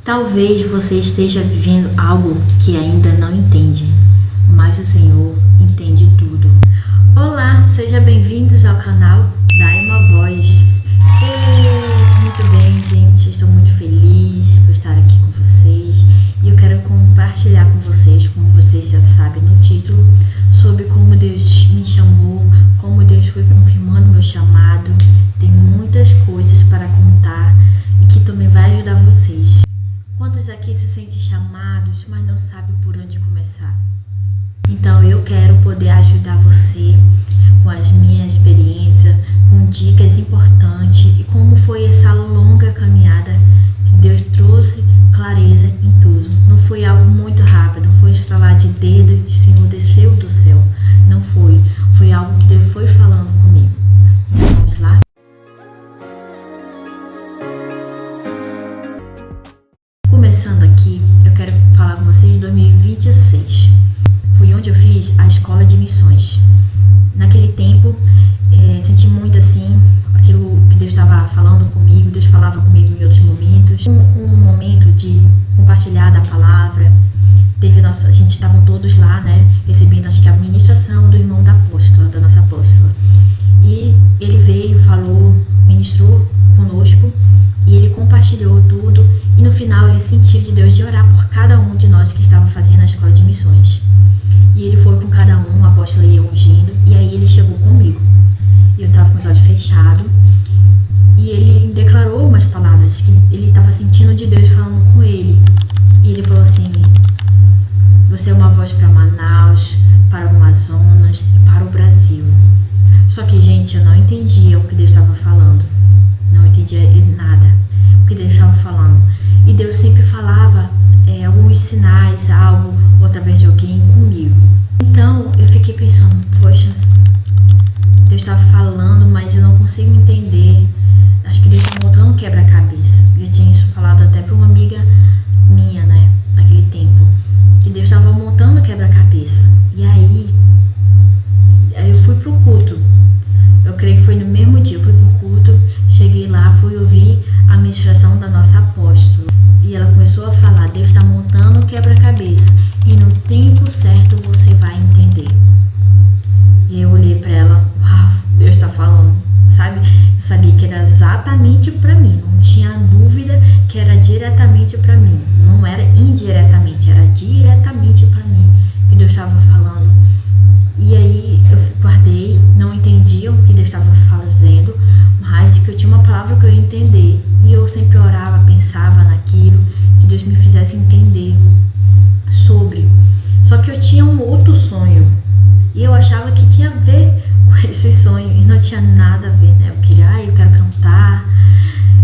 Talvez você esteja vivendo algo que ainda não entende, mas o Senhor entende tudo. Olá, sejam bem-vindos ao canal Dai uma Voz. Muito bem, gente, estou muito feliz por estar aqui com vocês e eu quero compartilhar com vocês, como vocês já sabem no título, sobre como Deus me chamou, como Deus foi confirmando meu chamado. Tem muitas coisas para contar e que também vai ajudar vocês. Quantos aqui se sentem chamados, mas não sabem por onde começar? Então eu quero poder ajudar você com as minhas experiências, com dicas importantes e como foi essa longa caminhada que Deus trouxe clareza em tudo. Não foi algo muito rápido, não foi estralar de dedo e o Senhor desceu do céu. Não foi. Foi algo que Deus foi falando comigo. Então vamos lá? Começando aqui, eu quero falar com vocês de 2026. Foi onde eu fiz a escola de missões. Naquele tempo, senti muito assim, aquilo que Deus estava falando comigo, Deus falava comigo em outros momentos. Um momento de compartilhar da palavra, a gente estavam todos lá, né, recebendo acho que a ministração do irmão da apóstola, da nossa apóstola. E ele veio, falou, ministrou conosco e ele compartilhou tudo. E no final ele sentiu de Deus de orar por cada um de nós que estava fazendo a escola de missões. E ele foi com cada um, o apóstolo ia ungindo, e aí ele chegou comigo. E eu estava com os olhos fechados, e ele declarou umas palavras que ele estava sentindo de Deus falando com ele. E ele falou assim: você é uma voz para Manaus, para o Amazonas e para o Brasil. Só que, gente, eu não entendia o que Deus estava falando. Não entendia nada o que Deus estava falando. E Deus sempre falava alguns sinais, algo, ou através de alguém comigo. Então, eu fiquei pensando, poxa, Deus estava falando, mas eu não consigo entender. Acho que Deus está montando um quebra-cabeça. Eu tinha isso falado até para uma amiga minha, né, naquele tempo, que Deus estava montando um quebra-cabeça. E aí eu fui pro culto. Eu creio que foi no mesmo dia, eu fui pro culto, cheguei lá, fui ouvir a ministração da nossa apóstola. E ela começou a falar: Deus está montando um quebra-cabeça e no tempo certo você vai entender. E eu olhei para ela: uau, Deus está falando, sabe? Eu sabia que era exatamente para mim, não tinha dúvida que era diretamente para mim. Não era indiretamente, era diretamente para mim que Deus estava falando. E aí eu guardei, não entendia o que Deus estava fazendo, mas que eu tinha uma palavra que eu ia entender. E eu sempre orava, pensava naquilo, que Deus me fizesse entender sobre. Só que eu tinha um outro sonho, e eu achava que tinha a ver com esse sonho, e não tinha nada a ver, né? Eu queria, eu quero cantar,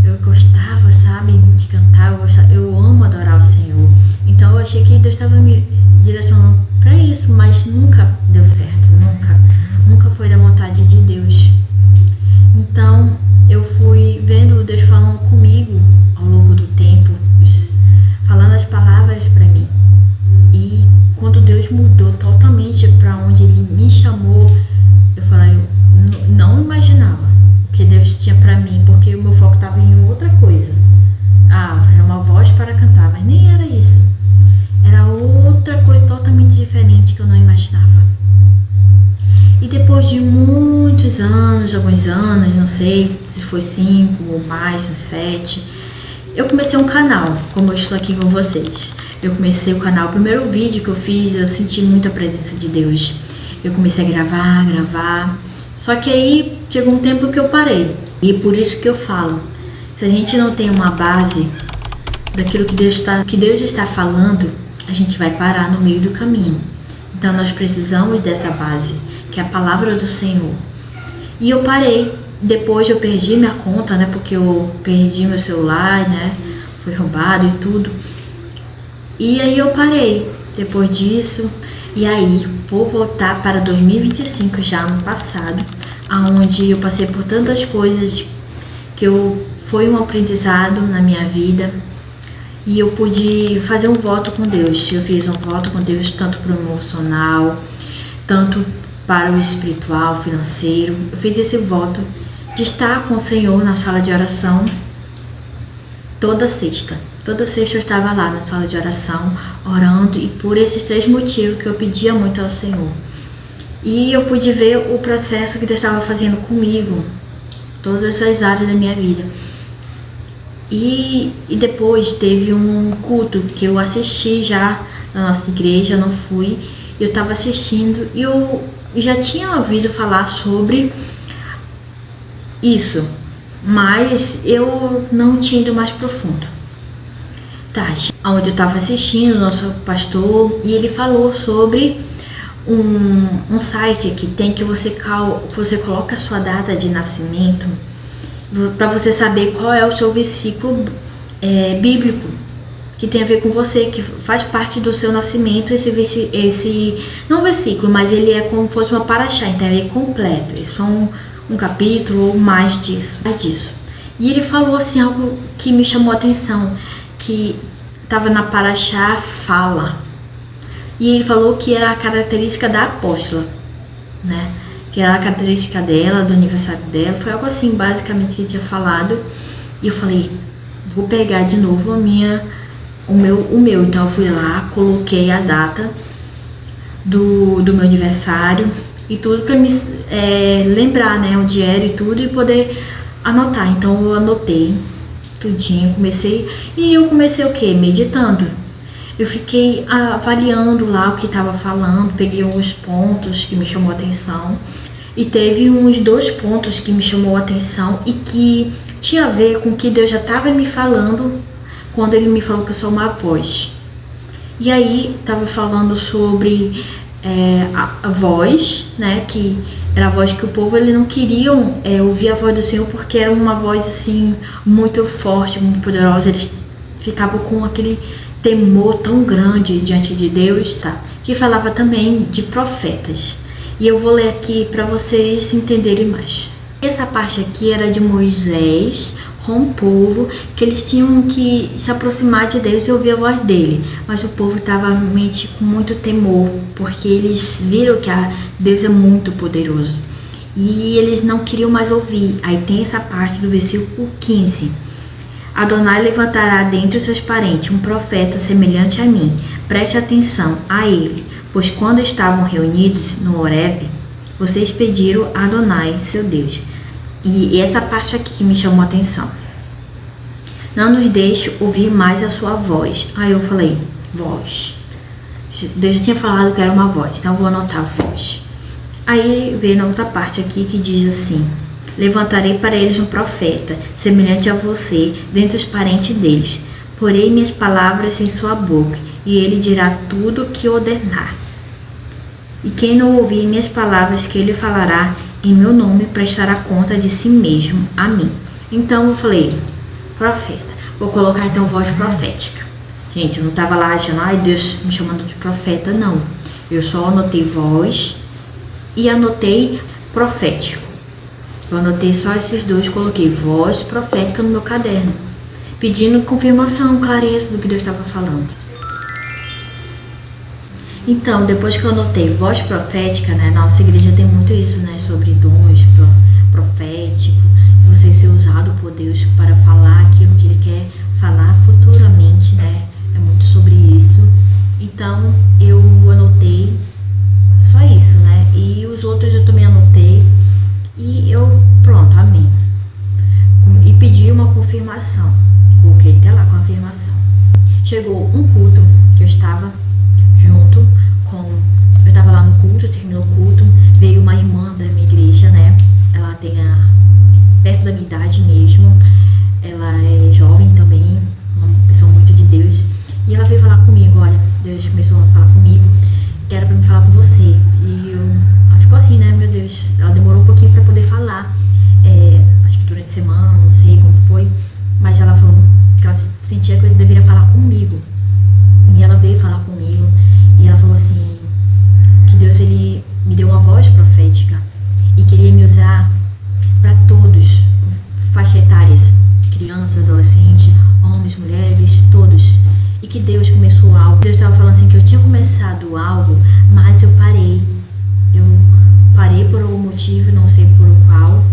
eu gostava, sabe, de cantar, eu amo adorar o Senhor. Então eu achei que Deus estava me direcionando para isso, mas nunca deu certo, nunca foi da vontade de Deus. Então eu fui vendo Deus falando comigo ao longo do tempo, falando as palavras para mim. E quando Deus mudou totalmente para onde Ele me chamou, eu falei, eu não imaginava o que Deus tinha para mim, porque o meu foco estava em outra coisa. Era uma voz para cantar, mas nem era isso. Era outra coisa totalmente diferente que eu não imaginava. E depois de muitos anos, alguns anos, não sei se foi 5 ou mais, uns 7, eu comecei um canal, como eu estou aqui com vocês. Eu comecei o canal, o primeiro vídeo que eu fiz, eu senti muita presença de Deus. Eu comecei a gravar. Só que aí chegou um tempo que eu parei. E por isso que eu falo, se a gente não tem uma base daquilo que Deus está falando, a gente vai parar no meio do caminho. Então nós precisamos dessa base, que é a palavra do Senhor. E eu parei. Depois eu perdi minha conta, né? Porque eu perdi meu celular, né? Foi roubado e tudo. E aí eu parei depois disso. E aí vou voltar para 2025, já ano passado, aonde eu passei por tantas coisas que foi um aprendizado na minha vida. E eu pude fazer um voto com Deus. Eu fiz um voto com Deus tanto para o emocional, tanto para o espiritual, financeiro. Eu fiz esse voto de estar com o Senhor na sala de oração toda sexta. Toda sexta eu estava lá na sala de oração, orando, e por esses 3 motivos que eu pedia muito ao Senhor. E eu pude ver o processo que Deus estava fazendo comigo, todas as áreas da minha vida. E depois teve um culto que eu assisti já na nossa igreja, não fui, eu estava assistindo e eu já tinha ouvido falar sobre isso, mas eu não tinha ido mais profundo. Onde eu estava assistindo, o nosso pastor, e ele falou sobre um site que tem que você coloca a sua data de nascimento para você saber qual é o seu versículo bíblico que tem a ver com você, que faz parte do seu nascimento. Esse não versículo, mas ele é como se fosse uma paraxá, então ele é completo, é só um capítulo ou mais disso. E ele falou assim algo que me chamou a atenção, que estava na paraxá fala, e ele falou que era a característica da apóstola, né? Que era a característica dela, do aniversário dela, foi algo assim, basicamente, que ele tinha falado. E eu falei, vou pegar de novo o meu. Então eu fui lá, coloquei a data do meu aniversário e tudo para me lembrar, né, o diário e tudo, e poder anotar. Então eu anotei tudinho, comecei o quê? Meditando. Eu fiquei avaliando lá o que estava falando, peguei alguns pontos que me chamou a atenção, e teve uns 2 pontos que me chamou a atenção e que tinha a ver com o que Deus já estava me falando quando ele me falou que eu sou uma voz. E aí estava falando sobre a voz, né, que era a voz que o povo ele não queriam ouvir a voz do Senhor, porque era uma voz assim muito forte, muito poderosa. Eles ficavam com aquele temor tão grande diante de Deus, que falava também de profetas. E eu vou ler aqui para vocês entenderem mais. Essa parte aqui era de Moisés com o povo, que eles tinham que se aproximar de Deus e ouvir a voz dele, mas o povo estava realmente com muito temor, porque eles viram que Deus é muito poderoso e eles não queriam mais ouvir. Aí tem essa parte do versículo 15. Adonai levantará dentre os seus parentes um profeta semelhante a mim. Preste atenção a ele, pois quando estavam reunidos no Horebe, vocês pediram a Adonai, seu Deus. E essa parte aqui que me chamou a atenção. Não nos deixe ouvir mais a sua voz. Aí eu falei, voz. Deus já tinha falado que era uma voz, então eu vou anotar voz. Aí veio na outra parte aqui que diz assim: levantarei para eles um profeta, semelhante a você, dentre os parentes deles. Porei minhas palavras em sua boca, e ele dirá tudo o que ordenar. E quem não ouvir minhas palavras que ele falará em meu nome, prestará conta de si mesmo a mim. Então eu falei, profeta. Vou colocar então voz profética. Gente, eu não estava lá achando, ai, Deus me chamando de profeta, não. Eu só anotei voz e anotei profético. Eu anotei só esses 2, coloquei voz profética no meu caderno, pedindo confirmação, clareza do que Deus estava falando. Então, depois que eu anotei voz profética, né, na nossa igreja tem muito isso, né, sobre dons proféticos, você ser usado por Deus para falar aquilo que Ele quer falar futuramente, né, é muito sobre isso. Então, eu anotei só isso, né, e os outros eu também anotei, e pronto, amém. E pedi uma confirmação, coloquei até lá confirmação. Chegou um culto que eu estava junto eu estava lá no culto, terminou o culto, veio uma irmã da minha igreja, né, ela tem perto da minha idade mesmo, ela é jovem também, uma pessoa muito de Deus, e ela veio falar comigo, olha, Deus começou a falar comigo, que era pra me falar com você, e ela ficou assim, né, meu Deus, ela demorou um pouquinho pra poder falar, acho que durante a semana, não sei como foi, mas ela falou que ela sentia que ele deveria falar comigo, e ela veio falar comigo, e ela falou assim, que Deus ele me deu uma voz profética e queria me usar para todos, faixa etárias, crianças, adolescentes, homens, mulheres, todos. E que Deus começou algo. Deus estava falando assim que eu tinha começado algo, mas eu parei. Eu parei por algum motivo, não sei por qual,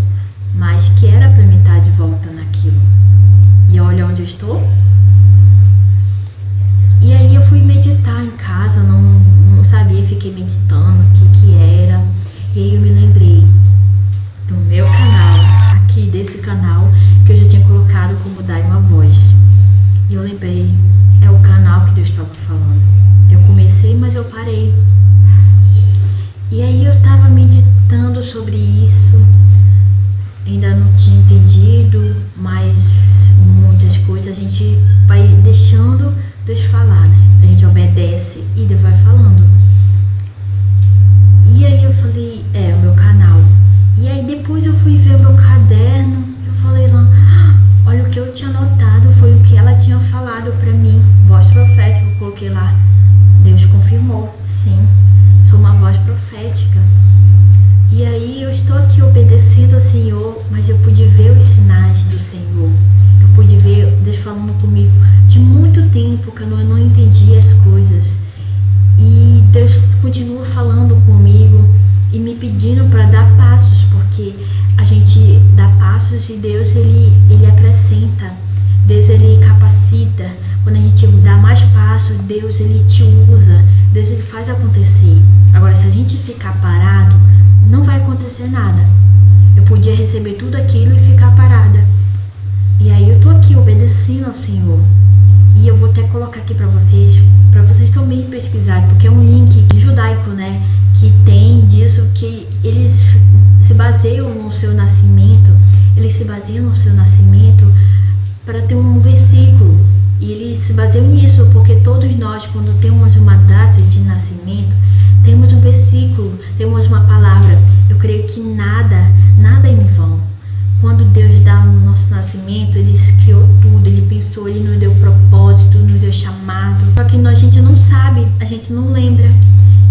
mas que era para me estar de volta naquilo. E olha onde eu estou. perceber, é o canal que Deus estava falando. Eu comecei, mas eu parei. E aí eu estava meditando sobre isso, ainda não tinha entendido, mas muitas coisas a gente vai deixando Deus falar, né? A gente obedece e Deus vai falando. E aí eu falei, o meu canal. E aí depois eu fui ver o meu caderno, eu falei lá, olha o que eu tinha notado, foi o que ela tinha falado pra mim, voz profética, eu coloquei lá. Deus confirmou, sim, sou uma voz profética. E aí eu estou aqui obedecendo ao Senhor, mas eu pude ver os sinais do Senhor. Eu pude ver Deus falando comigo de muito tempo que eu não entendia as coisas. E Deus continua falando comigo e me pedindo para dar passos, porque a gente dá passos e Deus ele acrescenta, Deus ele capacita. Quando a gente dá mais passos, Deus ele te usa, Deus ele faz acontecer. Agora, se a gente ficar parado, não vai acontecer nada. Eu podia receber tudo aquilo e ficar parada. E aí eu tô aqui obedecendo ao Senhor. E eu vou até colocar aqui para vocês também pesquisarem, porque é um link judaico, né? Que tem disso, que eles se baseiam no seu nascimento. Eles se baseiam no seu nascimento para ter um versículo. E eles se baseiam nisso, porque todos nós, quando temos uma data de nascimento, temos um versículo, temos uma palavra. Eu creio que nada é em vão. Quando Deus dá o nosso nascimento, Ele criou tudo, Ele pensou, Ele nos deu propósito, nos deu chamado. Só que a gente não sabe, a gente não lembra.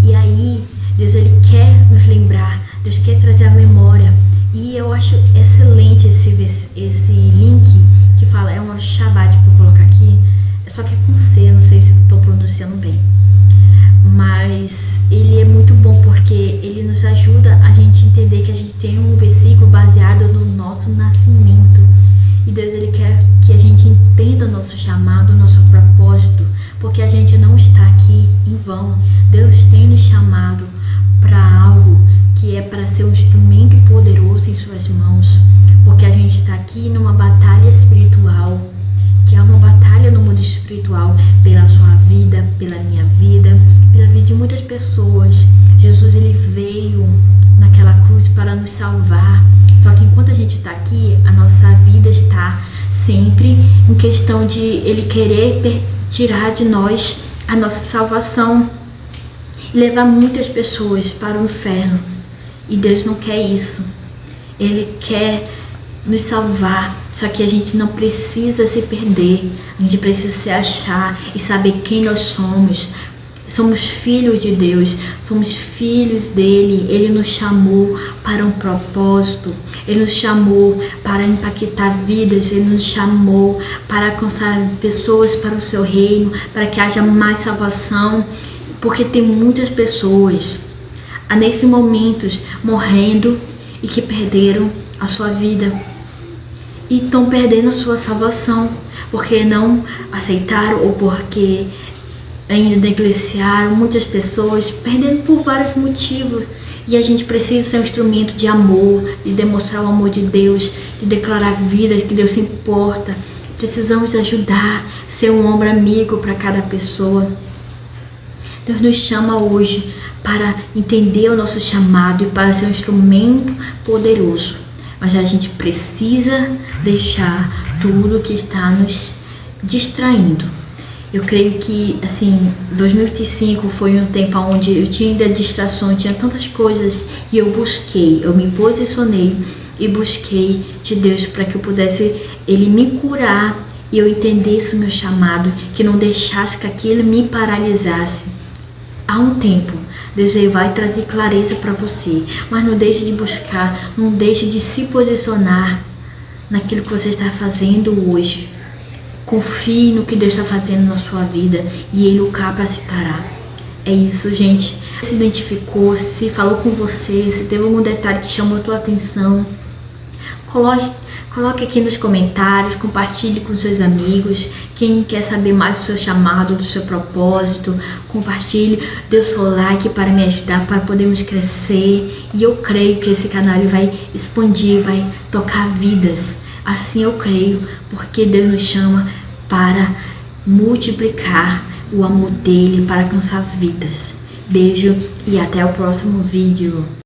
E aí, Deus Ele quer nos lembrar, Deus quer trazer a memória. E eu acho excelente esse link que fala, é um Shabbat, vou colocar aqui, só que é com C, não sei se estou pronunciando bem. Mas ele é muito bom porque ele nos ajuda a gente entender que a gente tem um versículo baseado no nosso nascimento. E Deus ele quer que a gente entenda o nosso chamado, o nosso propósito, porque a gente não está aqui em vão. Deus tem nos chamado para algo que é para ser um instrumento poderoso em suas mãos, porque a gente está aqui numa batalha espiritual, que é uma batalha no mundo espiritual, pela sua vida, pela minha vida, pela vida de muitas pessoas. Jesus ele veio naquela cruz para nos salvar, só que enquanto a gente está aqui, a nossa vida está sempre em questão de ele querer tirar de nós a nossa salvação e levar muitas pessoas para o inferno. E Deus não quer isso. Ele quer nos salvar, só que a gente não precisa se perder, a gente precisa se achar e saber quem nós somos. Somos filhos de Deus, somos filhos dele. Ele nos chamou para um propósito, ele nos chamou para impactar vidas, ele nos chamou para alcançar pessoas para o seu reino, para que haja mais salvação, porque tem muitas pessoas nesse momento morrendo e que perderam a sua vida e estão perdendo a sua salvação porque não aceitaram ou porque ainda negligenciaram. Muitas pessoas perdendo por vários motivos, e a gente precisa ser um instrumento de amor, de demonstrar o amor de Deus, de declarar vida, que Deus se importa. Precisamos ajudar, ser um ombro amigo para cada pessoa. Deus nos chama hoje para entender o nosso chamado e para ser um instrumento poderoso. Mas a gente precisa deixar tudo que está nos distraindo. Eu creio que, 2005 foi um tempo onde eu tinha ainda distrações, tinha tantas coisas, e eu me posicionei e busquei de Deus para que eu pudesse, Ele me curar e eu entendesse o meu chamado, que não deixasse que aquilo me paralisasse. Há um tempo, Deus vai trazer clareza para você, mas não deixe de buscar, não deixe de se posicionar naquilo que você está fazendo hoje. Confie no que Deus está fazendo na sua vida e Ele o capacitará. É isso, gente. Se identificou, se falou com você, se teve algum detalhe que chamou a tua atenção, coloque aqui nos comentários, compartilhe com seus amigos. Quem quer saber mais do seu chamado, do seu propósito, compartilhe, dê o seu like para me ajudar, para podermos crescer. E eu creio que esse canal ele vai expandir, vai tocar vidas. Assim eu creio, porque Deus nos chama para multiplicar o amor dele para alcançar vidas. Beijo e até o próximo vídeo.